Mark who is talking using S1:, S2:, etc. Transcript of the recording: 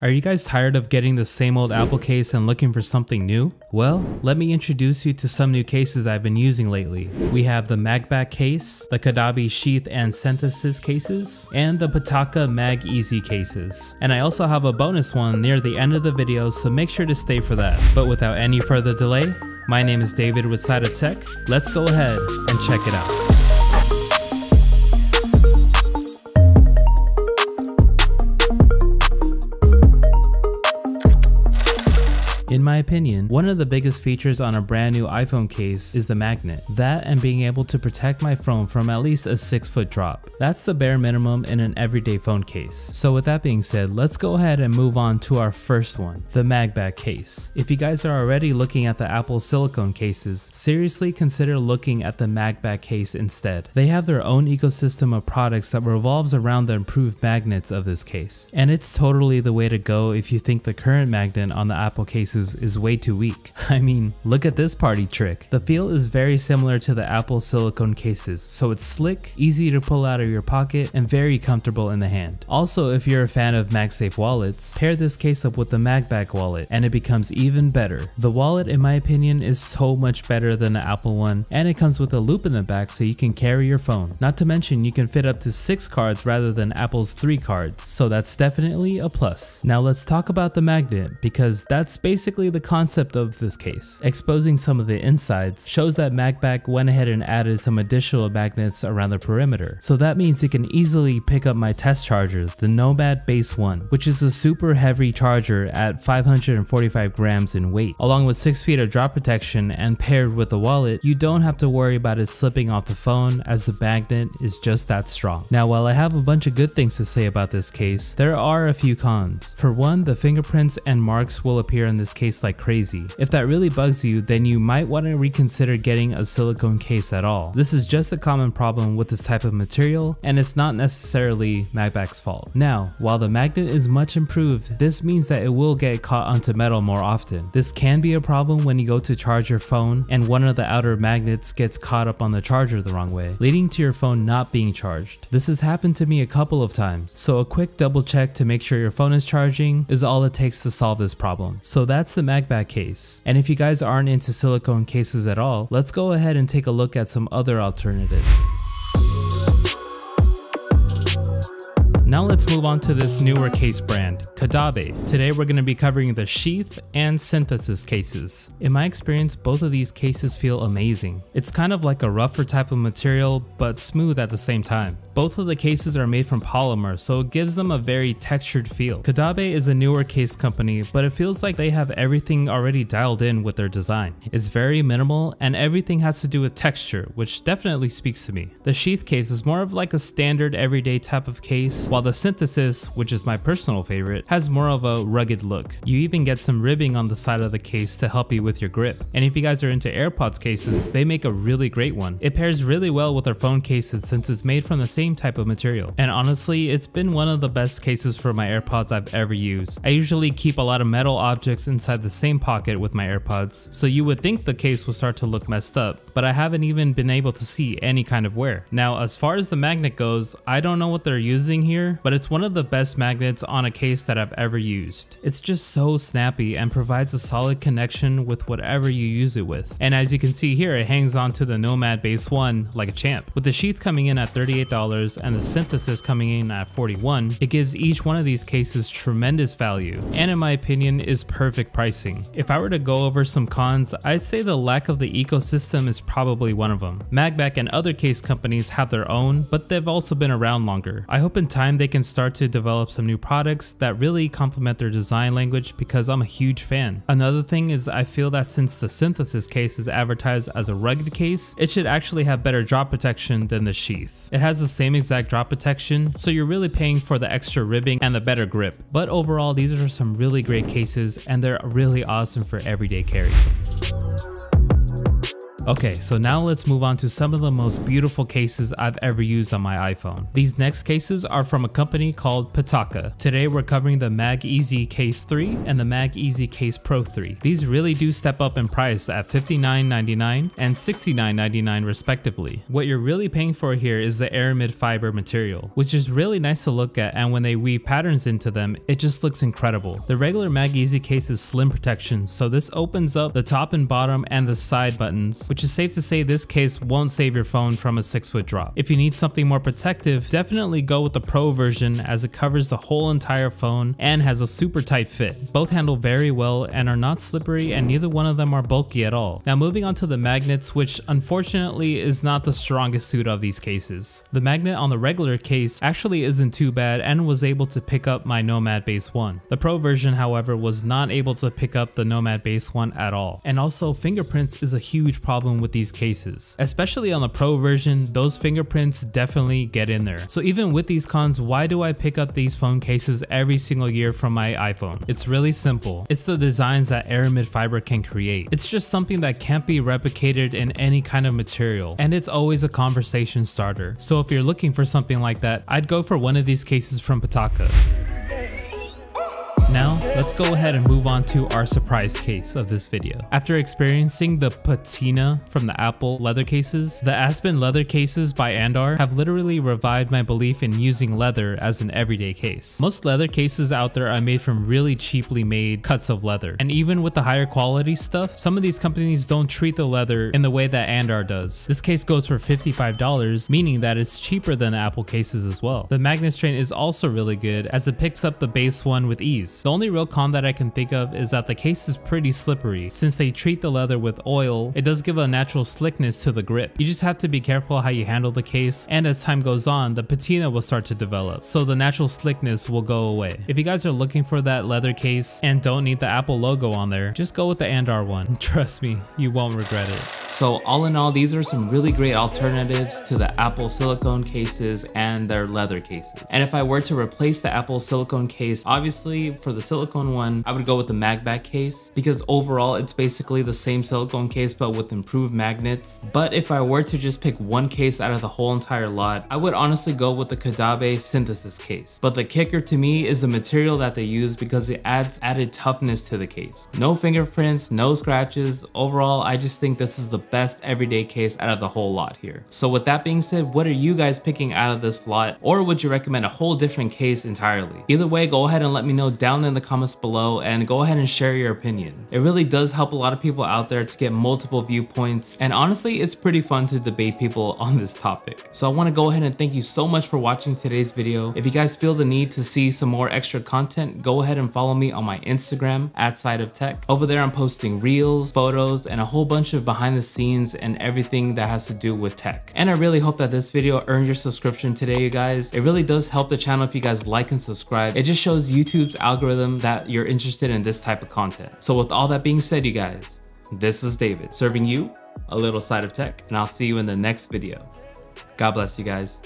S1: Are you guys tired of getting the same old Apple case and looking for something new? Well, let me introduce you to some new cases I've been using lately. We have the MagBak Case, the Caudabe Sheath and Synthesis cases, and the Pitaka Mag Easy cases. And I also have a bonus one near the end of the video, so make sure to stay for that. But without any further delay, my name is David with Side of Tech. Let's go ahead and check it out. In my opinion, one of the biggest features on a brand new iPhone case is the magnet. That and being able to protect my phone from at least a 6-foot drop. That's the bare minimum in an everyday phone case. So with that being said, let's go ahead and move on to our first one, the MagBak case. If you guys are already looking at the Apple Silicone cases, seriously consider looking at the MagBak case instead. They have their own ecosystem of products that revolves around the improved magnets of this case. And it's totally the way to go if you think the current magnet on the Apple cases is way too weak. I mean, look at this party trick. The feel is very similar to the Apple Silicone cases, so it's slick, easy to pull out of your pocket, and very comfortable in the hand. Also, if you're a fan of MagSafe wallets, pair this case up with the MagBak wallet and it becomes even better. The wallet, in my opinion, is so much better than the Apple one, and it comes with a loop in the back so you can carry your phone. Not to mention you can fit up to 6 cards rather than Apple's 3 cards, so that's definitely a plus. Now let's talk about the magnet, because that's basically the concept of this case. Exposing some of the insides shows that MagBak went ahead and added some additional magnets around the perimeter. So that means it can easily pick up my test charger, the Nomad Base 1, which is a super heavy charger at 545 grams in weight. Along with 6 feet of drop protection and paired with the wallet, you don't have to worry about it slipping off the phone, as the magnet is just that strong. Now, while I have a bunch of good things to say about this case, there are a few cons. For one, the fingerprints and marks will appear in this case like crazy. If that really bugs you, then you might want to reconsider getting a silicone case at all. This is just a common problem with this type of material, and it's not necessarily MagBak's fault. Now, while the magnet is much improved, this means that it will get caught onto metal more often. This can be a problem when you go to charge your phone and one of the outer magnets gets caught up on the charger the wrong way, leading to your phone not being charged. This has happened to me a couple of times, so a quick double check to make sure your phone is charging is all it takes to solve this problem. So that's the MagBak case. And if you guys aren't into silicone cases at all, let's go ahead and take a look at some other alternatives. Now let's move on to this newer case brand, Caudabe. Today we're going to be covering the Sheath and Synthesis cases. In my experience, both of these cases feel amazing. It's kind of like a rougher type of material, but smooth at the same time. Both of the cases are made from polymer, so it gives them a very textured feel. Caudabe is a newer case company, but it feels like they have everything already dialed in with their design. It's very minimal, and everything has to do with texture, which definitely speaks to me. The Sheath case is more of like a standard everyday type of case, while the Synthesis, which is my personal favorite, has more of a rugged look. You even get some ribbing on the side of the case to help you with your grip. And if you guys are into AirPods cases, they make a really great one. It pairs really well with our phone cases since it's made from the same type of material. And honestly, it's been one of the best cases for my AirPods I've ever used. I usually keep a lot of metal objects inside the same pocket with my AirPods, so you would think the case will start to look messed up, but I haven't even been able to see any kind of wear. Now, as far as the magnet goes, I don't know what they're using here, but it's one of the best magnets on a case that I've ever used. It's just so snappy and provides a solid connection with whatever you use it with. And as you can see here, it hangs on to the Nomad Base 1 like a champ. With the Sheath coming in at $38 and the Synthesis coming in at $41, it gives each one of these cases tremendous value, and in my opinion is perfect pricing. If I were to go over some cons, I'd say the lack of the ecosystem is probably one of them. MagBak and other case companies have their own, but they've also been around longer. I hope in time they can start to develop some new products that really complement their design language, because I'm a huge fan. Another thing is, I feel that since the Synthesis case is advertised as a rugged case, it should actually have better drop protection than the Sheath. It has the same exact drop protection, so you're really paying for the extra ribbing and the better grip. But overall, these are some really great cases, and they're really awesome for everyday carry. Okay, so now let's move on to some of the most beautiful cases I've ever used on my iPhone. These next cases are from a company called Pitaka. Today we're covering the MagEasy Case 3 and the MagEasy Case Pro 3. These really do step up in price at $59.99 and $69.99 respectively. What you're really paying for here is the aramid fiber material, which is really nice to look at, and when they weave patterns into them, it just looks incredible. The regular MagEasy case is slim protection, so this opens up the top and bottom and the side buttons, which is safe to say this case won't save your phone from a 6-foot drop. If you need something more protective, definitely go with the Pro version, as it covers the whole entire phone and has a super tight fit. Both handle very well and are not slippery, and neither one of them are bulky at all. Now moving on to the magnets, which unfortunately is not the strongest suit of these cases. The magnet on the regular case actually isn't too bad and was able to pick up my Nomad Base 1. The Pro version, however, was not able to pick up the Nomad Base 1 at all. And also, fingerprints is a huge problem with these cases. Especially on the Pro version, those fingerprints definitely get in there. So even with these cons, why do I pick up these phone cases every single year from my iPhone? It's really simple. It's the designs that aramid fiber can create. It's just something that can't be replicated in any kind of material, and it's always a conversation starter. So if you're looking for something like that, I'd go for one of these cases from Pitaka. Now, let's go ahead and move on to our surprise case of this video. After experiencing the patina from the Apple leather cases, the Aspen leather cases by Andar have literally revived my belief in using leather as an everyday case. Most leather cases out there are made from really cheaply made cuts of leather, and even with the higher quality stuff, some of these companies don't treat the leather in the way that Andar does. This case goes for $55, meaning that it's cheaper than Apple cases as well. The magnet strain is also really good, as it picks up the base one with ease. The only real con that I can think of is that the case is pretty slippery. Since they treat the leather with oil, it does give a natural slickness to the grip. You just have to be careful how you handle the case, and as time goes on, the patina will start to develop, so the natural slickness will go away. If you guys are looking for that leather case and don't need the Apple logo on there, just go with the Andar one. Trust me, you won't regret it. So all in all, these are some really great alternatives to the Apple silicone cases and their leather cases. And if I were to replace the Apple silicone case, obviously for the silicone one, I would go with the MagBak case, because overall it's basically the same silicone case but with improved magnets. But if I were to just pick one case out of the whole entire lot, I would honestly go with the Caudabe synthesis case. But the kicker to me is the material that they use, because it adds added toughness to the case. No fingerprints, no scratches. Overall, I just think this is the best everyday case out of the whole lot here. So with that being said, what are you guys picking out of this lot, or would you recommend a whole different case entirely? Either way, go ahead and let me know down in the comments below, and go ahead and share your opinion. It really does help a lot of people out there to get multiple viewpoints, and honestly, it's pretty fun to debate people on this topic. So I want to go ahead and thank you so much for watching today's video. If you guys feel the need to see some more extra content, go ahead and follow me on my Instagram @SideOfTech. Over there I'm posting reels, photos, and a whole bunch of behind the scenes and everything that has to do with tech. And I really hope that this video earned your subscription today, you guys. It really does help the channel if you guys like and subscribe. It just shows YouTube's algorithm that you're interested in this type of content. So with all that being said, you guys, this was David serving you a little side of tech, and I'll see you in the next video. God bless you guys.